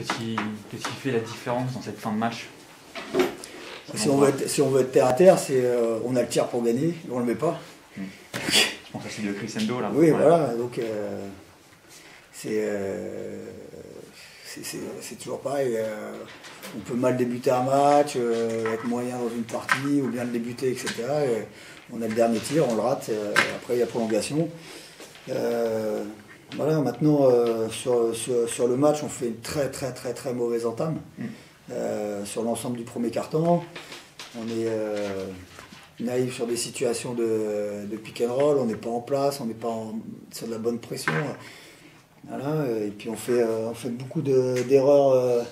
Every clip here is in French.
qu'est-ce qui fait la différence dans cette fin de match? Si on veut être terre à terre, on a le tir pour gagner, on ne le met pas. Je pense que c'est de Crescendo là. Oui, voilà, donc c'est toujours pareil. On peut mal débuter un match, être moyen dans une partie, ou bien le débuter, etc. On a le dernier tir, on le rate, après il y a prolongation. Voilà, maintenant sur le match, on fait une très mauvaise entame. Sur l'ensemble du premier quart-temps. On arrive sur des situations de pick and roll, on n'est pas en place, on n'est pas sur de la bonne pression. Voilà, et puis on fait beaucoup d'erreurs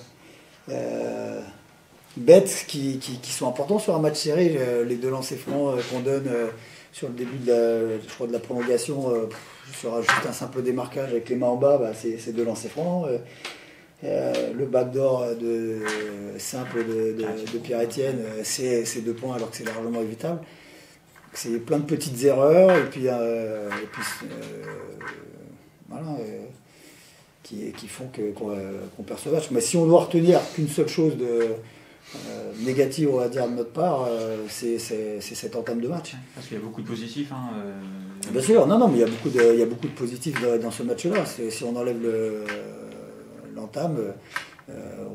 bêtes qui sont importantes sur un match serré. Les deux lancers francs qu'on donne sur le début de la prolongation, sur juste un simple démarquage avec les mains en bas, c'est deux lancers francs. Le backdoor simple de Pierre-Etienne, c'est 2 points alors que c'est largement évitable. C'est plein de petites erreurs et puis voilà, qui font qu'on perd ce match. Mais si on doit retenir qu'une seule chose négative, on va dire, de notre part, c'est cette entame de match. Parce qu'il y a beaucoup de positifs. Bien sûr, non, mais il y a beaucoup de positifs dans ce match-là. Si on enlève l'entame,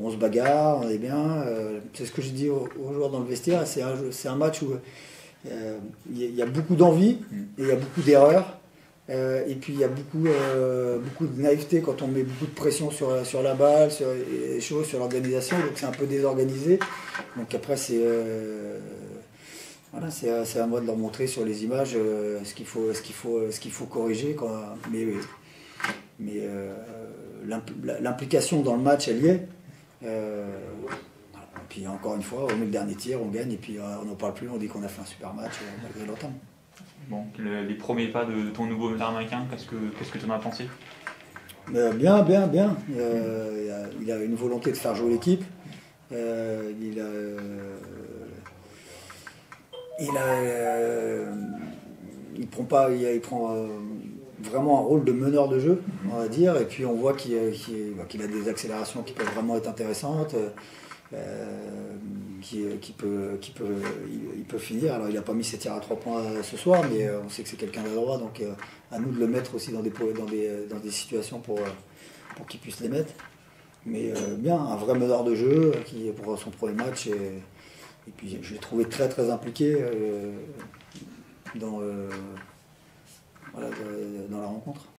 on se bagarre, on est bien. C'est ce que j'ai dit aux joueurs dans le vestiaire. C'est un match où il y a beaucoup d'envie et il y a beaucoup d'erreurs. Et puis il y a beaucoup de naïveté quand on met beaucoup de pression sur la balle, sur l'organisation. Donc c'est un peu désorganisé. Donc après c'est à moi de leur montrer sur les images ce qu'il faut corriger. Mais l'implication dans le match, elle y est. Et puis encore une fois, on met le dernier tir, on gagne, et puis on n'en parle plus, on dit qu'on a fait un super match malgré l'entame. Bon, les premiers pas de ton nouveau meneur américain, qu'est-ce que tu en as pensé? Bien. Il a une volonté de faire jouer l'équipe. Il prend vraiment un rôle de meneur de jeu, on va dire, et puis on voit qu'il a des accélérations qui peuvent vraiment être intéressantes, il peut finir. Alors il n'a pas mis ses tirs à 3 points ce soir, mais on sait que c'est quelqu'un d'adroit, donc à nous de le mettre aussi dans des situations pour qu'il puisse les mettre. Mais bien, un vrai meneur de jeu pour son premier match, et puis je l'ai trouvé très impliqué dans la rencontre.